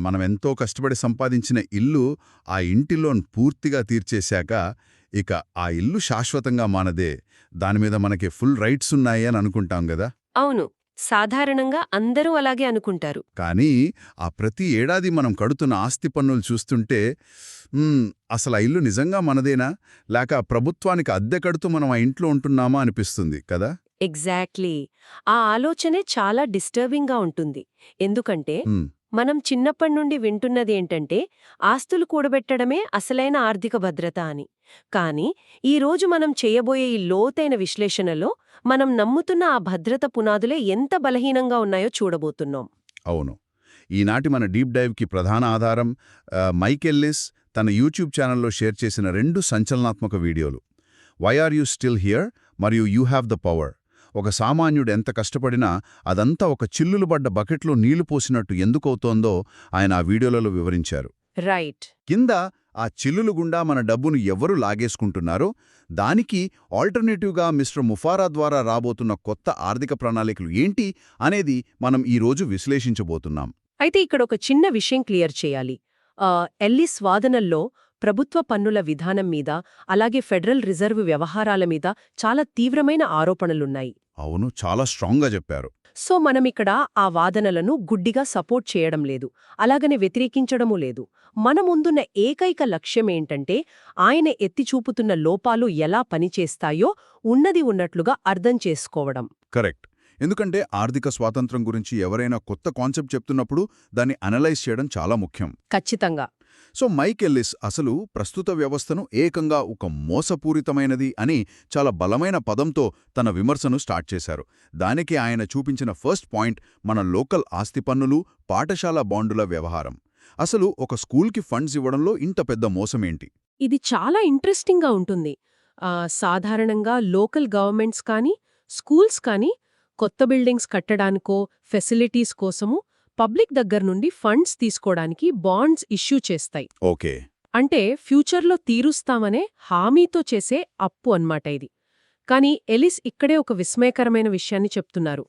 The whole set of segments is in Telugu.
మనమెంతో కష్టపడి సంపాదించిన ఇల్లు, ఆ ఇంటి లోన్ పూర్తిగా తీర్చేశాక, ఇక ఆ ఇల్లు శాశ్వతంగా మనదే, దానిమీద మనకి ఫుల్ రైట్స్ ఉన్నాయి అని అనుకుంటాం గదా! అవును. సాధారణంగా అందరూ అలాగే అనుకుంటారు. కానీ ఆ ప్రతి ఏడాది మనం కడుతున్న ఆస్తి పన్నులు చూస్తుంటే మ్మ్, అసలు ఆ ఇల్లు నిజంగా మనదేనా, లేక ప్రభుత్వానికి అద్దె కడుతూ మనం ఆ ఇంట్లో ఉంటున్నామా అనిపిస్తుంది కదా. ఎగ్జాక్ట్లీ. ఆ ఆలోచనే చాలా డిస్టర్బింగ్గా ఉంటుంది. ఎందుకంటే మ్మ్, మనం చిన్నప్పటినుండి వింటున్నదేంటంటే ఆస్తులు కూడబెట్టడమే అసలైన ఆర్థిక భద్రత అని. కానీ ఈరోజు మనం చేయబోయే ఈ లోతైన విశ్లేషణలో మనం నమ్ముతున్న ఆ భద్రత పునాదులే ఎంత బలహీనంగా ఉన్నాయో చూడబోతున్నాం. అవును. ఈనాటి మన డీప్ డైవ్కి ప్రధాన ఆధారం మైక్ ఎల్లిస్ తన యూట్యూబ్ ఛానల్లో షేర్ చేసిన 2 సంచలనాత్మక వీడియోలు, why are you still here మరియు యూ హ్యావ్ ద పవర్. ఒక సామాన్యుడు ఎంత కష్టపడినా అదంతా ఒక చిల్లులు పడ్డ బకెట్లో నీళ్లు పోసినట్టు ఎందుకవుతోందో ఆయన ఆ వీడియోలలో వివరించారు. రైట్. కింద ఆ చిల్లులు గుండా మన డబ్బును ఎవరు లాగేసుకుంటున్నారో దానికి ఆల్టర్నేటివ్గా మిస్టర్ ముఫారా ద్వారా రాబోతున్న కొత్త ఆర్థిక ప్రణాళికలు ఏంటి అనేది మనం ఈరోజు విశ్లేషించబోతున్నాం. అయితే ఇక్కడ ఒక చిన్న విషయం క్లియర్ చేయాలి. ఎల్లిస్ వాదనల్లో ప్రభుత్వ పన్నుల విధానం మీద, అలాగే ఫెడరల్ రిజర్వ్ వ్యవహారాల మీద చాలా తీవ్రమైన ఆరోపణలున్నాయి. అవును, చాలా స్ట్రాంగ్గా చెప్పారు. సో మనమిక్కడ ఆ వాదనలను గుడ్డిగా సపోర్ట్ చేయడం లేదు, అలాగనే వ్యతిరేకించడమూ లేదు. మన ముందున్న ఏకైక లక్ష్యమేంటంటే ఆయన ఎత్తిచూపుతున్న లోపాలు ఎలా పనిచేస్తాయో ఉన్నది ఉన్నట్లుగా అర్థం చేసుకోవడం. కరెక్ట్. ఎందుకంటే ఆర్థిక స్వాతంత్రం గురించి ఎవరైనా కొత్త కాన్సెప్ట్ చెప్తున్నప్పుడు దాన్ని అనలైజ్ చేయడం చాలా ముఖ్యం. ఖచ్చితంగా. సో మైక్ ఎల్లిస్ అసలు ప్రస్తుత వ్యవస్థను ఏకంగా ఒక మోసపూరితమైనది అని చాలా బలమైన పదంతో తన విమర్శను స్టార్ట్ చేశారు. దానికి ఆయన చూపించిన ఫస్ట్ పాయింట్ మన లోకల్ ఆస్తి పన్నులు, పాఠశాల బాండుల వ్యవహారం. అసలు ఒక స్కూల్కి ఫండ్స్ ఇవ్వడంలో ఇంత పెద్ద మోసమేంటి? ఇది చాలా ఇంట్రెస్టింగ్గా ఉంటుంది. సాధారణంగా లోకల్ గవర్నమెంట్స్ కానీ, స్కూల్స్ కానీ కొత్త బిల్డింగ్స్ కట్టడానికో, ఫెసిలిటీస్ కోసము పబ్లిక్ దగ్గర్నుండి ఫండ్స్ తీసుకోవడానికి బాండ్స్ ఇష్యూ చేస్తాయి. ఓకే. అంటే ఫ్యూచర్లో తీరుస్తామనే హామీతో చేసే అప్పు అన్నమాట ఇది. కానీ ఎలిస్ ఇక్కడే ఒక విస్మయకరమైన విషయాన్ని చెప్తున్నారు.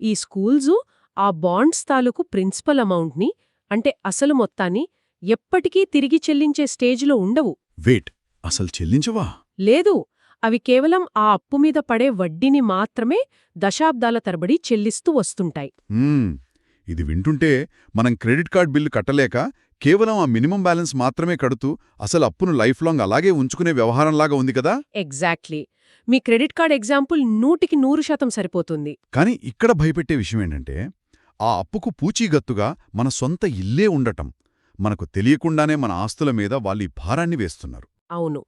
ఈ స్కూల్సు ఆ బాండ్స్ తాలూకు ప్రిన్సిపల్ అమౌంట్ని, అంటే అసలు మొత్తాన్ని ఎప్పటికీ తిరిగి చెల్లించే స్టేజ్లో ఉండవు. వెయిట్, అసలు చెల్లించవా? లేదు, అవి కేవలం ఆ అప్పు మీద పడే వడ్డీని మాత్రమే దశాబ్దాల తరబడి చెల్లిస్తూ వస్తుంటాయి. ఇది వింటుంటే మనం క్రెడిట్ కార్డ్ బిల్లు కట్టలేక కేవలం ఆ మినిమం బ్యాలెన్స్ మాత్రమే కడుతూ అసలు అప్పును లైఫ్ లాంగ్ అలాగే ఉంచుకునే వ్యవహారంలాగా ఉంది కదా. ఎగ్జాక్ట్లీ. మీ క్రెడిట్ కార్డ్ ఎగ్జాంపుల్ 100% సరిపోతుంది. కానీ ఇక్కడ భయపెట్టే విషయమేంటంటే ఆ అప్పుకు పూచీగత్తుగా మన సొంత ఇల్లే ఉండటం. మనకు తెలియకుండానే మన ఆస్తుల మీద వాళ్ళీ భారాన్ని వేస్తున్నారు. అవును.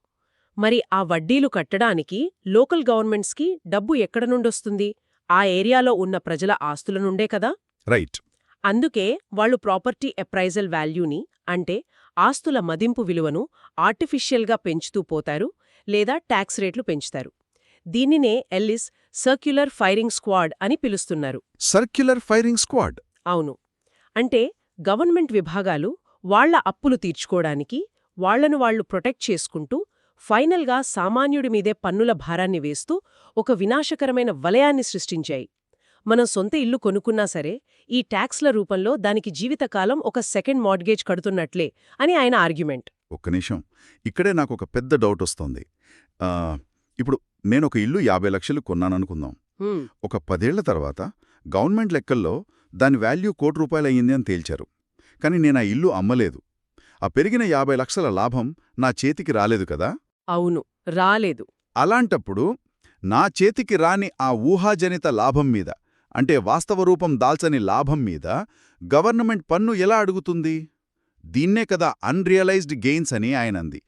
మరి ఆ వడ్డీలు కట్టడానికి లోకల్ గవర్నమెంట్స్కి డబ్బు ఎక్కడ నుండొస్తుంది? ఆ ఏరియాలో ఉన్న ప్రజల ఆస్తుల నుండే కదా. రైట్. అందుకే వాళ్ళు ప్రాపర్టీ అప్రైజల్ వాల్యూని, అంటే ఆస్తుల మదింపు విలువను ఆర్టిఫిషియల్గా పెంచుతూ పోతారు, లేదా ట్యాక్స్ రేట్లు పెంచుతారు. దీనినే ఎల్లిస్ సర్క్యులర్ ఫైరింగ్ స్క్వాడ్ అని పిలుస్తున్నారు. Circular firing squad? అవును. అంటే గవర్నమెంట్ విభాగాలు వాళ్ల అప్పులు తీర్చుకోవడానికి వాళ్లను వాళ్లు ప్రొటెక్ట్ చేసుకుంటూ ఫైనల్గా సామాన్యుడి మీదే పన్నుల భారాన్ని వేస్తూ ఒక వినాశకరమైన వలయాన్ని సృష్టించాయి. మనం సొంత ఇల్లు కొనుక్కున్నా సరే ఈ ట్యాక్స్ల రూపంలో దానికి జీవితకాలం ఒక సెకండ్ మార్ట్గేజ్ కడుతున్నట్లే అని ఆయన ఆర్గ్యుమెంట్. ఒక్క నిమిషం, ఇక్కడే నాకొక పెద్ద డౌట్ వస్తోంది. ఇప్పుడు నేనొక ఇల్లు 50 లక్షలు కొన్నాననుకుందాం. ఒక 10 ఏళ్ల తర్వాత గవర్నమెంట్ లెక్కల్లో దాని వాల్యూ ₹1,00,00,000 అయ్యింది అని తేల్చారు. కానీ నేనా ఇల్లు అమ్మలేదు. ఆ పెరిగిన 50 లక్షల లాభం నా చేతికి రాలేదు కదా. అవును, రాలేదు. అలాంటప్పుడు నా చేతికి రాని ఆ ఊహాజనిత లాభం మీద, అంటే వాస్తవ రూపం దాల్చని లాభం మీద గవర్నమెంట్ పన్ను ఎలా అడుగుతుంది? దీన్నే కదా అన్రియలైజ్డ్ గెయిన్స్ అని ఆయనంది.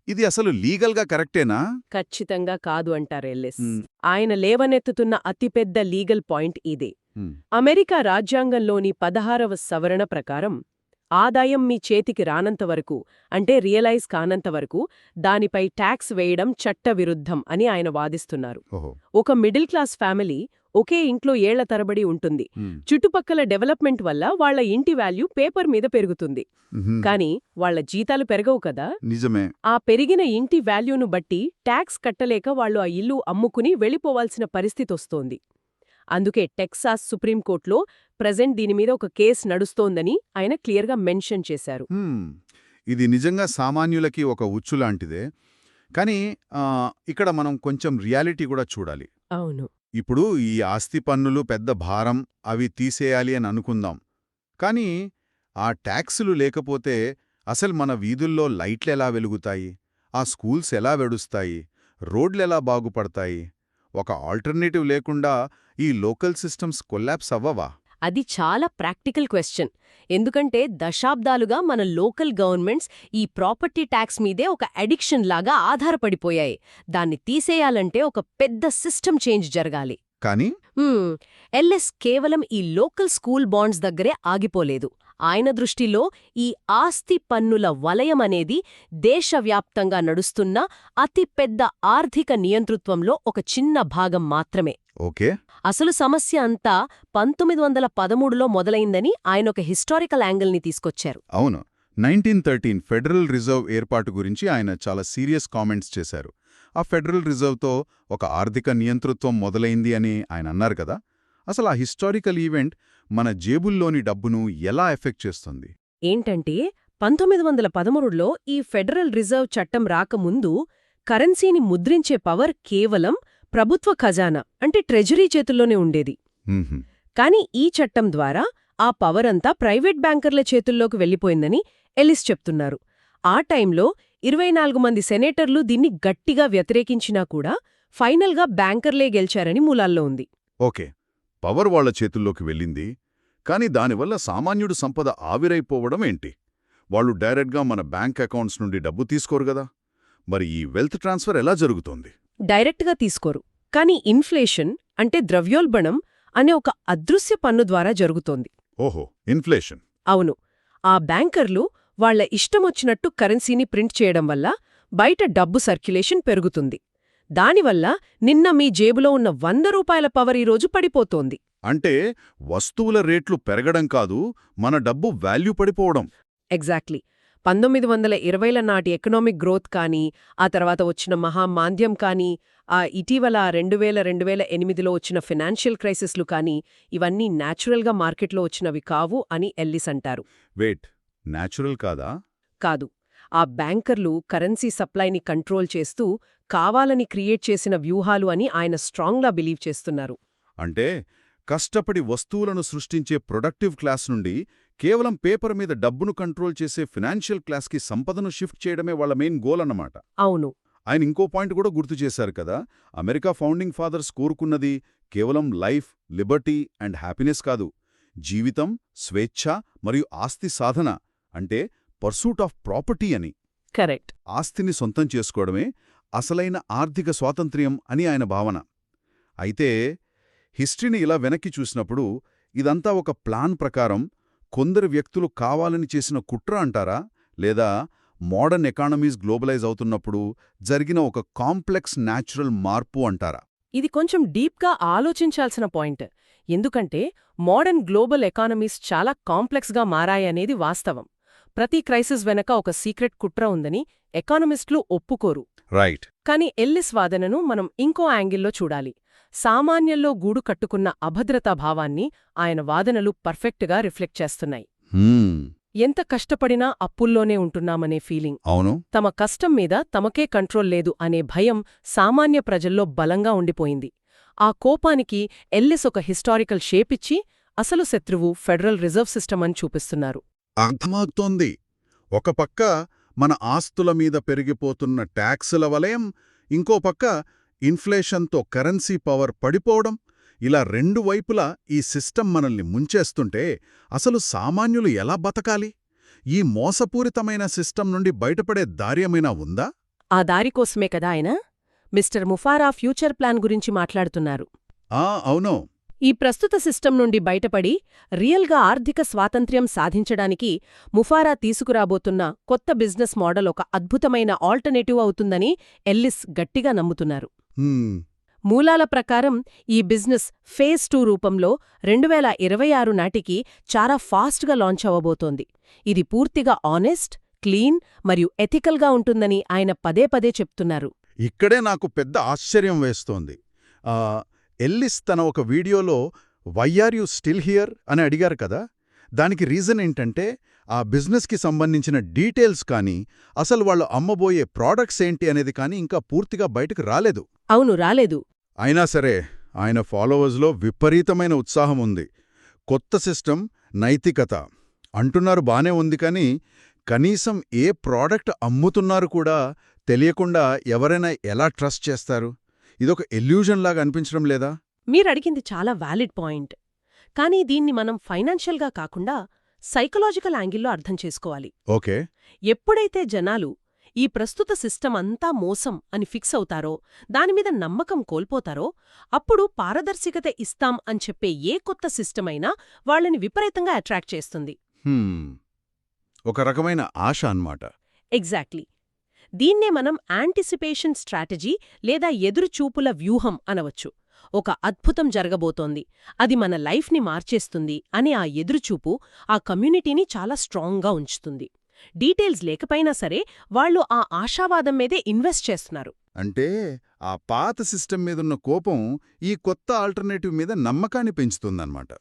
ఇది అసలు లీగల్గా కరెక్టేనా? ఖచ్చితంగా కాదు అంటారు ఎల్లిస్. ఆయన లేవనెత్తుతున్న అతిపెద్ద లీగల్ పాయింట్ ఇదే. అమెరికా రాజ్యాంగంలోని 16వ సవరణ ప్రకారం ఆదాయం మీ చేతికి రానంతవరకు, అంటే రియలైజ్ కానంతవరకు దానిపై ట్యాక్స్ వేయడం చట్టవిరుద్ధం అని ఆయన వాదిస్తున్నారు. ఒక మిడిల్ క్లాస్ ఫ్యామిలీ ఒకే ఇంట్లో ఏళ్ల తరబడి ఉంటుంది. చుట్టుపక్కల డెవలప్మెంట్ వల్ల వాళ్ల ఇంటి వాల్యూ పేపర్ మీద పెరుగుతుంది. కానీ వాళ్ల జీతాలు పెరగవు కదా. నిజమే. ఆ పెరిగిన ఇంటి వాల్యూను బట్టి ట్యాక్స్ కట్టలేక వాళ్లు ఆ ఇల్లు అమ్ముకుని వెళ్ళిపోవాల్సిన పరిస్థితొస్తోంది. అందుకే టెక్సాస్ సుప్రీంకోర్టులో ప్రెజెంట్ దీని మీద ఒక కేసు నడుస్తోందని ఆయన క్లియర్గా మెన్షన్ చేశారు. ఇది నిజంగా సామాన్యులకి ఒక ఉచ్చు లాంటిదే. కానీ ఇక్కడ మనం కొంచెం రియాలిటీ కూడా చూడాలి. అవును. ఇప్పుడు ఈ ఆస్తి పన్నులు పెద్ద భారం, అవి తీసేయాలి అని అనుకుందాం. కానీ ఆ ట్యాక్సులు లేకపోతే అసలు మన వీధుల్లో లైట్లెలా వెలుగుతాయి, ఆ స్కూల్స్ ఎలా వెడుస్తాయి, రోడ్లెలా బాగుపడతాయి? ఒక ఆల్టర్నేటివ్ లేకుండా ఈ లోకల్ సిస్టమ్స్ కొల్లాప్స్ అవ్వవా? అది చాలా ప్రాక్టికల్ క్వశ్చన్. ఎందుకంటే దశాబ్దాలుగా మన లోకల్ గవర్నమెంట్స్ ఈ ప్రాపర్టీ ట్యాక్స్ మీదే ఒక అడిక్షన్ లాగా ఆధారపడిపోయాయి. దాన్ని తీసేయాలంటే ఒక పెద్ద సిస్టమ్ చేంజ్ జరగాలి. కానీ ఎల్ఎస్ కేవలం ఈ లోకల్ స్కూల్ బాండ్స్ దగ్గరే ఆగిపోలేదు. ఆయన దృష్టిలో ఈ ఆస్తి పన్నుల వలయం అనేది దేశవ్యాప్తంగా నడుస్తున్న అతిపెద్ద ఆర్థిక నియంతృత్వంలో ఒక చిన్న భాగం మాత్రమే. ఓకే. అసలు సమస్య అంతా 1913లో మొదలైందని ఆయన ఒక హిస్టారికల్ యాంగిల్ని తీసుకొచ్చారు. అవును. 1913 ఫెడరల్ రిజర్వ్ ఏర్పాటు గురించి ఆయన చాలా సీరియస్ కామెంట్స్ చేశారు. ఆ ఫెడరల్ రిజర్వ్తో ఒక ఆర్థిక నియంతృత్వం మొదలైంది అని ఆయన అన్నారు కదా. అసలు ఆ హిస్టారికల్ ఈవెంట్ మన జేబుల్లోని డబ్బును ఎలా ఎఫెక్ట్ చేస్తుంది? ఏంటంటే 1913లో ఈ ఫెడరల్ రిజర్వ్ చట్టం రాకముందు కరెన్సీని ముద్రించే పవర్ కేవలం ప్రభుత్వ ఖజానా అంటే ట్రెజరీ చేతుల్లోనే ఉండేది. కాని ఈ చట్టం ద్వారా ఆ పవర్ అంతా ప్రైవేట్ బ్యాంకర్ల చేతుల్లోకి వెళ్ళిపోయిందని ఎల్లిస్ చెప్తున్నారు. ఆ టైంలో 24 మంది సెనేటర్లు దీన్ని గట్టిగా వ్యతిరేకించినా కూడా ఫైనల్గా బ్యాంకర్లే గెలిచారని మూలాల్లో ఉంది. ఓకే, పవర్ వాళ్ల చేతుల్లోకి వెళ్ళింది. కాని దానివల్ల సామాన్యుడు సంపద ఆవిరైపోవడం ఏంటి? వాళ్ళు డైరెక్ట్గా మన బ్యాంక్ అకౌంట్స్ నుండి డబ్బు తీసుకోరు గదా. మరి ఈ వెల్త్ ట్రాన్స్ఫర్ ఎలా జరుగుతోంది? డైరెక్ట్గా తీసుకోరు. కాని ఇన్ఫ్లేషన్ అంటే ద్రవ్యోల్బణం అనే ఒక అదృశ్య పన్ను ద్వారా జరుగుతోంది. ఓహో, ఇన్ఫ్లేషన్. అవును. ఆ బ్యాంకర్లు వాళ్ల ఇష్టమొచ్చినట్టు కరెన్సీని ప్రింట్ చేయడం వల్ల బయట డబ్బు సర్క్యులేషన్ పెరుగుతుంది. దానివల్ల నిన్న మీ జేబులో ఉన్న 100 రూపాయల పవర్ ఈరోజు పడిపోతోంది. అంటే వస్తువుల రేట్లు పెరగడం కాదు, మన డబ్బు వాల్యూ పడిపోవడం. ఎగ్జాక్ట్లీ. 1920ల నాటి ఎకనామిక్ గ్రోత్ కానీ, ఆ తర్వాత వచ్చిన మహామాంద్యం కానీ, ఆ ఇటీవల 2008లో వచ్చిన ఫినాన్షియల్ క్రైసిస్లు కానీ, ఇవన్నీ న్యాచురల్గా మార్కెట్లో వచ్చినవి కావు అని ఎల్లిస్ అంటారు. వెయిట్, న్యాచురల్ కాదా? కాదు. ఆ బ్యాంకర్లు కరెన్సీ సప్లైని కంట్రోల్ చేస్తూ కావాలని క్రియేట్ చేసిన వ్యూహాలు అని ఆయన స్ట్రాంగ్గా బిలీవ్ చేస్తున్నారు. అంటే కష్టపడి వస్తువులను సృష్టించే ప్రొడక్టివ్ క్లాస్ నుండి కేవలం పేపర్ మీద డబ్బును కంట్రోల్ చేసే ఫినాన్షియల్ క్లాస్కి సంపదను షిఫ్ట్ చేయడమే వాళ్ళ మెయిన్ గోల్ అన్నమాట. అవును. ఆయన ఇంకో పాయింట్ కూడా గుర్తు చేశారు కదా. అమెరికా ఫౌండింగ్ ఫాదర్స్ కోరుకున్నది కేవలం లైఫ్, లిబర్టీ అండ్ హ్యాపీనెస్ కాదు, జీవితం, స్వేచ్ఛ మరియు ఆస్తి సాధన, అంటే పర్సూట్ ఆఫ్ ప్రాపర్టీ అని. కరెక్ట్. ఆస్తిని సొంతం చేసుకోవడమే అసలైన ఆర్థిక స్వాతంత్ర్యం అని ఆయన భావన. అయితే హిస్టరీని ఇలా వెనక్కి చూసినప్పుడు ఇదంతా ఒక ప్లాన్ ప్రకారం కొందరు వ్యక్తులు కావాలని చేసిన కుట్ర అంటారా, లేదా మోడర్న్ ఎకానమీస్ గ్లోబలైజ్ అవుతున్నప్పుడు జరిగిన ఒక కాంప్లెక్స్ న్యాచురల్ మార్పు అంటారా? ఇది కొంచెం డీప్గా ఆలోచించాల్సిన పాయింట్. ఎందుకంటే మోడర్న్ గ్లోబల్ ఎకానమీస్ చాలా కాంప్లెక్స్గా మారాయనేది వాస్తవం. ప్రతి క్రైసిస్ వెనక ఒక సీక్రెట్ కుట్ర ఉందని ఎకానమిస్టులు ఒప్పుకోరు. రైట్. కాని ఎల్లిస్ వాదనను మనం ఇంకో యాంగిల్లో చూడాలి. సామాన్యంలో గూడు కట్టుకున్న అభద్రతా భావాన్ని ఆయన వాదనలు పర్ఫెక్ట్గా రిఫ్లెక్ట్ చేస్తున్నాయి. ఎంత కష్టపడినా అప్పుల్లోనే ఉంటున్నామనే ఫీలింగ్, అవును, తమ కష్టం మీద తమకే కంట్రోల్ లేదు అనే భయం సామాన్య ప్రజల్లో బలంగా ఉండిపోయింది. ఆ కోపానికి ఎల్లిస్ ఒక హిస్టారికల్ షేపిచ్చి అసలు శత్రువు ఫెడరల్ రిజర్వ్ సిస్టమ్ అని చూపిస్తున్నారు. అర్థమవుతోంది. ఒక పక్క మన ఆస్తుల మీద పెరిగిపోతున్న ట్యాక్సుల వలయం, ఇంకో పక్క ఇన్ఫ్లేషన్తో కరెన్సీ పవర్ పడిపోవడం, ఇలా రెండు వైపులా ఈ సిస్టమ్ మనల్ని ముంచేస్తుంటే అసలు సామాన్యులు ఎలా బతకాలి? ఈ మోసపూరితమైన సిస్టమ్ నుండి బయటపడే దార్యమైనా ఉందా? ఆ దారికోసమే కదా ఆయన మిస్టర్ ముఫారా ఫ్యూచర్ ప్లాన్ గురించి మాట్లాడుతున్నారు. అవును. ఈ ప్రస్తుత సిస్టమ్ నుండి బయటపడి రియల్గా ఆర్థిక స్వాతంత్ర్యం సాధించడానికి ముఫారా తీసుకురాబోతున్న కొత్త బిజినెస్ మోడల్ ఒక అద్భుతమైన ఆల్టర్నేటివ్ అవుతుందని ఎల్లిస్ గట్టిగా నమ్ముతున్నారు. మూలాల ప్రకారం ఈ బిజినెస్ ఫేజ్ 2 రూపంలో 2026 నాటికి చాలా ఫాస్ట్గా లాంచ్ అవ్వబోతోంది. ఇది పూర్తిగా ఆనెస్ట్, క్లీన్ మరియు ఎథికల్గా ఉంటుందని ఆయన పదే పదే చెప్తున్నారు. ఇక్కడే నాకు పెద్ద ఆశ్చర్యం వేస్తోంది. ఎల్లిస్ తన ఒక వీడియోలో why are you still here అని అడిగారు కదా, దానికి రీజన్ ఏంటంటే ఆ బిజినెస్కి సంబంధించిన డీటెయిల్స్ కానీ, అసలు వాళ్ళు అమ్మబోయే ప్రోడక్ట్స్ ఏంటి అనేది కానీ ఇంకా పూర్తిగా బయటకు రాలేదు. అవును, రాలేదు. అయినా సరే ఆయన ఫాలోవర్స్లో విపరీతమైన ఉత్సాహం ఉంది. కొత్త సిస్టమ్, నైతికత అంటున్నారు బానే ఉంది, కానీ కనీసం ఏ ప్రోడక్ట్ అమ్ముతున్నారు కూడా తెలియకుండా ఎవరైనా ఎలా ట్రస్ట్ చేస్తారు? ఇదొక ఎల్యూజన్ లాగా అనిపించడం లేదా? మీరడిగింది చాలా వ్యాలిడ్ పాయింట్. కానీ దీన్ని మనం ఫైనాన్షియల్గా కాకుండా సైకలాజికల్ యాంగిల్లో అర్థం చేసుకోవాలి. ఓకే. ఎప్పుడైతే జనాలు ఈ ప్రస్తుత సిస్టమ్ అంతా మోసం అని ఫిక్స్ అవుతారో, దానిమీద నమ్మకం కోల్పోతారో, అప్పుడు పారదర్శకత ఇస్తాం అని చెప్పే ఏ కొత్త సిస్టమ్ అయినా వాళ్ళని విపరీతంగా అట్రాక్ట్ చేస్తుంది. ఒక రకమైన ఆశ అన్నమాట. ఎగ్జాక్ట్లీ. దీన్నే మనం యాంటిసిపేషన్ స్ట్రాటజీ లేదా ఎదురుచూపుల వ్యూహం అనవచ్చు. ఒక అద్భుతం జరగబోతోంది, అది మన లైఫ్ని మార్చేస్తుంది అని ఆ ఎదురుచూపు ఆ కమ్యూనిటీని చాలా స్ట్రాంగ్గా ఉంచుతుంది. డీటెయిల్స్ లేకపోయినా సరే వాళ్ళు ఆ ఆశావాదం మీదే ఇన్వెస్ట్ చేస్తున్నారు. అంటే ఆ పాత సిస్టమ్ మీదున్న కోపం ఈ కొత్త ఆల్టర్నేటివ్ మీద నమ్మకాన్ని పెంచుతుందన్నమాట.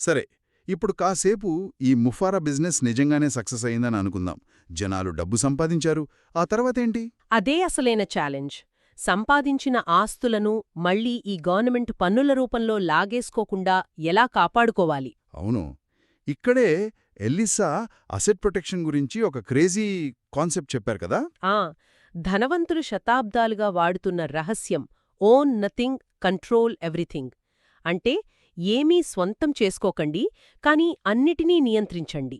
సరే, ఇప్పుడు కాసేపు ఈ ముఫారా బిజినెస్ నిజంగానే సక్సెస్ అయిందని అనుకుందాం. జనాలు డబ్బు సంపాదించారు, ఆ తర్వాతేంటి? అదే అసలైన ఛాలెంజ్. సంపాదించిన ఆస్తులను మళ్లీ ఈ గవర్నమెంట్ పన్నుల రూపంలో లాగేసుకోకుండా ఎలా కాపాడుకోవాలి? అవును, ఇక్కడే ఎల్లిసా అసెట్ ప్రొటెక్షన్ గురించి ఒక క్రేజీ కాన్సెప్ట్ చెప్పారు కదా. ధనవంతులు శతాబ్దాలుగా వాడుతున్న రహస్యం ఓన్ నథింగ్, కంట్రోల్ ఎవ్రీథింగ్. అంటే ఏమీ స్వంతం చేసుకోకండి, కానీ అన్నిటినీ నియంత్రించండి.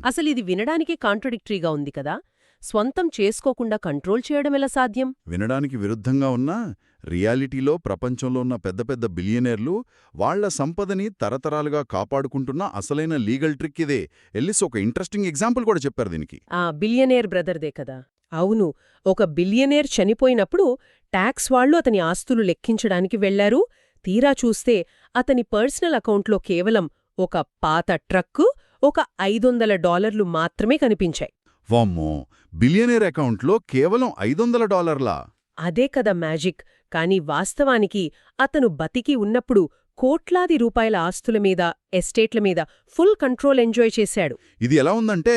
అసలిది వినడానికే కాంట్రడిక్టరీగా ఉంది కదా. స్వంతం చేసుకోకుండా కంట్రోల్ చేయడమెలా సాధ్యం? వినడానికి విరుద్ధంగా ఉన్నా రియాలిటీలో ప్రపంచంలో ఉన్న పెద్ద పెద్ద బిలియనీర్లు వాళ్ల సంపదని తరతరాలుగా కాపాడుకుంటున్న అసలైన లీగల్ ట్రిక్ ఇదే. ఎల్లిస్ ఒక ఇంట్రెస్టింగ్ ఎగ్జాంపుల్ కూడా చెప్పారు దీనికి. బిలియనేర్ బ్రదర్దే కదా. అవును, ఒక బిలియనేర్ చనిపోయినప్పుడు ట్యాక్స్ వాళ్లు అతని ఆస్తులు లెక్కించడానికి వెళ్లారు. తీరా చూస్తే అతని పర్సనల్ అకౌంట్లో కేవలం ఒక పాత ట్రక్కు, ఒక $500 మాత్రమే కనిపించాయి. వామ్మో, బిలియనేర్ అకౌంట్లో కేవలం $500? అదే కదా మ్యాజిక్. కాని వాస్తవానికి అతను బతికి ఉన్నప్పుడు కోట్లాది రూపాయల ఆస్తుల మీద, ఎస్టేట్ల మీద ఫుల్ కంట్రోల్ ఎంజాయ్ చేశాడు. ఇది ఎలా ఉందంటే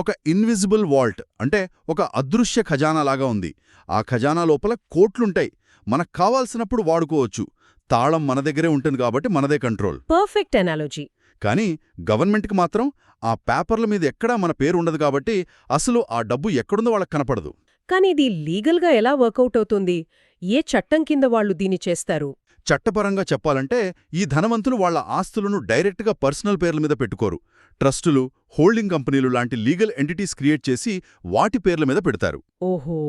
ఒక ఇన్విజిబుల్ వాల్ట్, అంటే ఒక అదృశ్య ఖజానాలాగా ఉంది. ఆ ఖజానా లోపల కోట్లుంటాయి, మనకు కావాల్సినప్పుడు వాడుకోవచ్చు. తాళం మన దగ్గరే ఉంటుంది కాబట్టి మనదే కంట్రోల్. Perfect analogy. కానీ గవర్నమెంట్కి మాత్రం ఆ పేపర్ల మీద ఎక్కడా మన పేరు ఉండదు కాబట్టి అసలు ఆ డబ్బు ఎక్కడుందో వాళ్ళకి కనపడదు. కానీ ఇది లీగల్గా ఎలా వర్కౌట్ అవుతుంది? ఏ చట్టం కింద వాళ్ళు దీన్ని చేస్తారు? చట్టపరంగా చెప్పాలంటే ఈ ధనవంతులు వాళ్ల ఆస్తులను డైరెక్ట్గా పర్సనల్ పేర్ల మీద పెట్టుకోరు. ట్రస్టులు, హోల్డింగ్ కంపెనీలు లాంటి లీగల్ ఎంటిటీస్ క్రియేట్ చేసి వాటి పేర్ల మీద పెడతారు. ఓహో,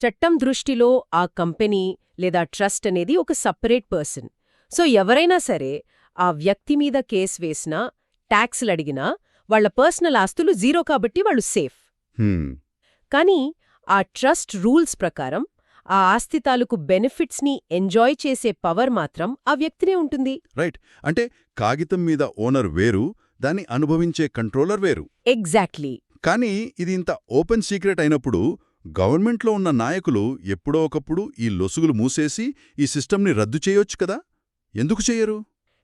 చట్టం దృష్టిలో ఆ కంపెనీ లేదా ట్రస్ట్ అనేది ఒక సపరేట్ పర్సన్. సో ఎవరైనా సరే ఆ వ్యక్తి మీద కేసు వేసినా, ట్యాక్స్లడిగినా వాళ్ల పర్సనల్ ఆస్తులు జీరో కాబట్టి వాళ్ళు సేఫ్. కానీ ఆ ట్రస్ట్ రూల్స్ ప్రకారం ఆ ఆస్తి తాలూకు బెనిఫిట్స్ని ఎంజాయ్ చేసే పవర్ మాత్రం ఆ వ్యక్తినే ఉంటుంది. రైట్. అంటే కాగితం మీద ఓనర్ వేరు, దాన్ని అనుభవించే కంట్రోలర్ వేరు. ఎగ్జాక్ట్లీ. కానీ ఇది ఇంత ఓపెన్ సీక్రెట్ అయినప్పుడు గవర్నమెంట్లో ఉన్న నాయకులు ఎప్పుడో ఒకప్పుడు ఈ లొసుగులు మూసేసి ఈ సిస్టమ్ని రద్దు చేయొచ్చు కదా. ఎందుకు చెయ్యరు?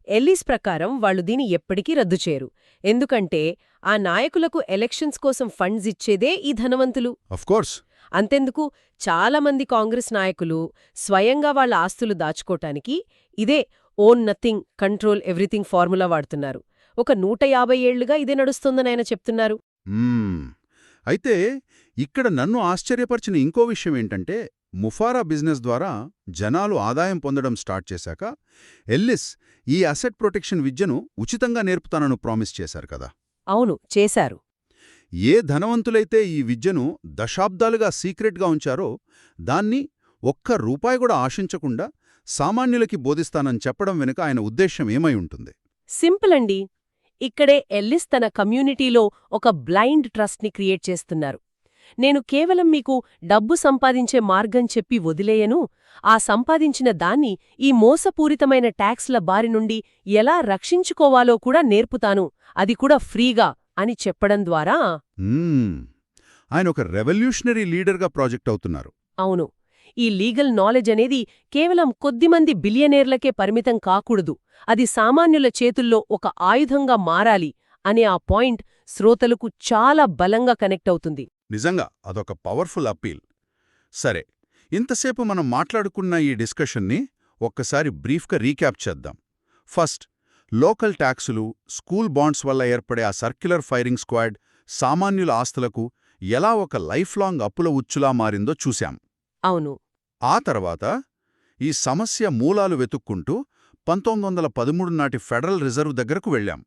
ఎల్లిస్ ప్రకారం వాళ్ళు దీన్ని ఎప్పటికీ రద్దు చేయరు. ఎందుకంటే ఆ నాయకులకు ఎలక్షన్స్ కోసం ఫండ్స్ ఇచ్చేదే ఈ ధనవంతులు. అఫ్కోర్స్. అంతెందుకు, చాలామంది కాంగ్రెస్ నాయకులు స్వయంగా వాళ్ళ ఆస్తులు దాచుకోటానికి ఇదే own nothing, control everything formula వాడుతున్నారు. ఒక 150 ఏళ్లుగా ఇదే నడుస్తోందని ఆయన చెప్తున్నారు. అయితే ఇక్కడ నన్ను ఆశ్చర్యపరిచిన ఇంకో విషయం ఏంటంటే, ముఫారా బిజినెస్ ద్వారా జనాలు ఆదాయం పొందడం స్టార్ట్ చేశాక ఎల్లిస్ ఈ అసెట్ ప్రొటెక్షన్ విద్యను ఉచితంగా నేర్పుతానని ప్రామిస్ చేశారు కదా. అవును, చేశారు. ఏ ధనవంతులైతే ఈ విద్యను దశాబ్దాలుగా సీక్రెట్గా ఉంచారో దాన్ని ఒక్క రూపాయి కూడా ఆశించకుండా సామాన్యులకి బోధిస్తానని చెప్పడం వెనుక ఆయన ఉద్దేశ్యం ఏమై ఉంటుంది? సింపుల్ అండి. ఇక్కడే ఎల్లిస్ తన కమ్యూనిటీలో ఒక బ్లైండ్ ట్రస్ట్ని క్రియేట్ చేస్తున్నారు. నేను కేవలం మీకు డబ్బు సంపాదించే మార్గం చెప్పి వదిలేయను, ఆ సంపాదించిన దాన్ని ఈ మోసపూరితమైన ట్యాక్స్ల బారి నుండి ఎలా రక్షించుకోవాలో కూడా నేర్పుతాను, అది కూడా ఫ్రీగా అని చెప్పడం ద్వారా ఆయన ఒక రెవల్యూషనరీ లీడర్గా ప్రాజెక్ట్ అవుతున్నారు. అవును, ఈ లీగల్ నాలెడ్జ్ అనేది కేవలం కొద్దిమంది బిలియనేర్లకే పరిమితం కాకూడదు, అది సామాన్యుల చేతుల్లో ఒక ఆయుధంగా మారాలి అనే ఆ పాయింట్ శ్రోతలకు చాలా బలంగా కనెక్ట్ అవుతుంది. నిజంగా అదొక పవర్ఫుల్ అప్పీల్. సరే, ఇంతసేపు మనం మాట్లాడుకున్న ఈ డిస్కషన్ని ఒక్కసారి బ్రీఫ్గా రీక్యాప్ చేద్దాం. ఫస్ట్, లోకల్ ట్యాక్సులు, స్కూల్ బాండ్స్ వల్ల ఏర్పడే ఆ సర్క్యులర్ ఫైరింగ్ స్క్వాడ్ సామాన్యుల ఆస్తులకు ఎలా ఒక లైఫ్ లాంగ్ అప్పుల ఉచ్చులా మారిందో చూశాం. అవును. ఆ తర్వాత ఈ సమస్య మూలాలు వెతుక్కుంటూ 1913 నాటి ఫెడరల్ రిజర్వ్ దగ్గరకు వెళ్ళాం.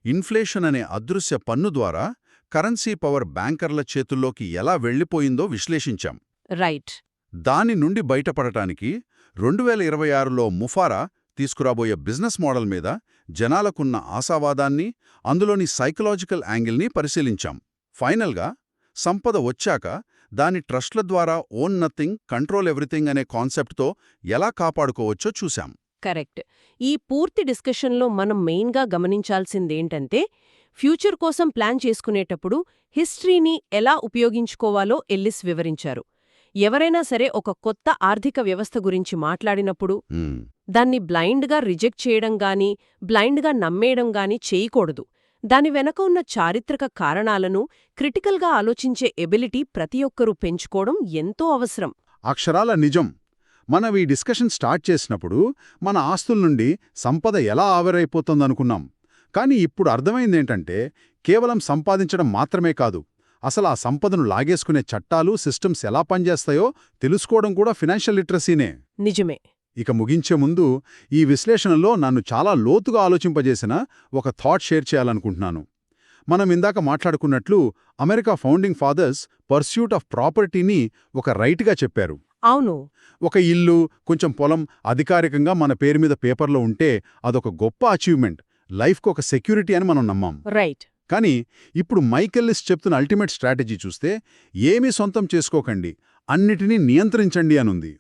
ఇన్ఫ్లేషన్ అనే అదృశ్య పన్ను ద్వారా కరెన్సీ పవర్ బ్యాంకర్ల చేతుల్లోకి ఎలా వెళ్ళిపోయిందో విశ్లేషించాం. రైట్. దాని నుండి బయటపడటానికి 2026లో ముఫారా తీసుకురాబోయే బిజినెస్ మోడల్ మీద జనాలకున్న ఆశావాదాన్ని, అందులోని సైకలాజికల్ యాంగిల్ని పరిశీలించాం. ఫైనల్గా, సంపద వచ్చాక దాని ట్రస్ట్ల ద్వారా ఓన్ నథింగ్, కంట్రోల్ ఎవ్రీథింగ్ అనే కాన్సెప్ట్తో ఎలా కాపాడుకోవచ్చో చూశాం. కరెక్ట్. ఈ పూర్తి డిస్కషన్లో మనం మెయిన్గా గమనించాల్సిందేంటంటే, ఫ్యూచర్ కోసం ప్లాన్ చేసుకునేటప్పుడు హిస్టరీని ఎలా ఉపయోగించుకోవాలో ఎల్లిస్ వివరించారు. ఎవరైనా సరే ఒక కొత్త ఆర్థిక వ్యవస్థ గురించి మాట్లాడినప్పుడు దాన్ని బ్లైండ్గా రిజెక్ట్ చేయడం గానీ, బ్లైండ్గా నమ్మేయడం గానీ చేయకూడదు. దాని వెనక ఉన్న చారిత్రక కారణాలను క్రిటికల్గా ఆలోచించే ఎబిలిటీ ప్రతి ఒక్కరూ పెంచుకోవడం ఎంతో అవసరం. అక్షరాల నిజం. మనం ఈ డిస్కషన్ స్టార్ట్ చేసినప్పుడు మన ఆస్తుల నుండి సంపద ఎలా ఆవిరైపోతుందనుకున్నాం. కానీ ఇప్పుడు అర్థమైందేంటంటే, కేవలం సంపాదించడం మాత్రమే కాదు, అసలు ఆ సంపదను లాగేసుకునే చట్టాలు, సిస్టమ్స్ ఎలా పనిచేస్తాయో తెలుసుకోవడం కూడా ఫినాన్షియల్ లిటరసీనే. నిజమే. ఇక ముగించే ముందు ఈ విశ్లేషణలో నన్ను చాలా లోతుగా ఆలోచింపజేసిన ఒక థాట్ షేర్ చేయాలనుకుంటున్నాను. మనం ఇందాక మాట్లాడుకున్నట్లు America founding fathers pursuit of ప్రాపర్టీని ఒక రైట్గా చెప్పారు. అవును. ఒక ఇల్లు, కొంచెం పొలం అధికారికంగా మన పేరు మీద పేపర్లో ఉంటే అదొక గొప్ప అచీవ్మెంట్, లైఫ్కు ఒక సెక్యూరిటీ అని మనం నమ్మాం. రైట్. కానీ ఇప్పుడు మైకెల్లిస్ చెప్తున్న అల్టిమేట్ స్ట్రాటజీ చూస్తే ఏమీ సొంతం చేసుకోకండి, అన్నిటినీ నియంత్రించండి అనుంది.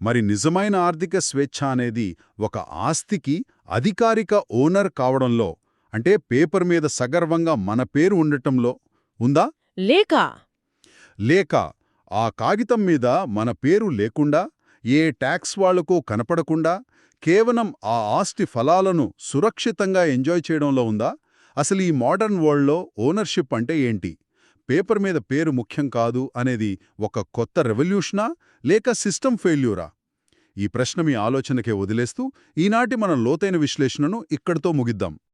మరి నిజమైన ఆర్థిక స్వేచ్ఛ అనేది ఒక ఆస్తికి అధికారిక ఓనర్ కావడంలో, అంటే పేపర్ మీద సగర్వంగా మన పేరు ఉండటంలో ఉందా? లేక ఆ కాగితం మీద మన పేరు లేకుండా, ఏ ట్యాక్స్ వాళ్లకో కనపడకుండా కేవలం ఆ ఆస్తి ఫలాలను సురక్షితంగా ఎంజాయ్ చేయడంలో ఉందా? అసలు ఈ మోడర్న్ వరల్డ్లో ఓనర్షిప్ అంటే ఏంటి? పేపర్ మీద పేరు ముఖ్యం కాదు అనేది ఒక కొత్త రెవల్యూషనా, లేక సిస్టమ్ ఫెయిల్యూరా? ఈ ప్రశ్న మీ ఆలోచనకే వదిలేస్తూ ఈనాటి మన లోతైన విశ్లేషణను ఇక్కడితో ముగిద్దాం.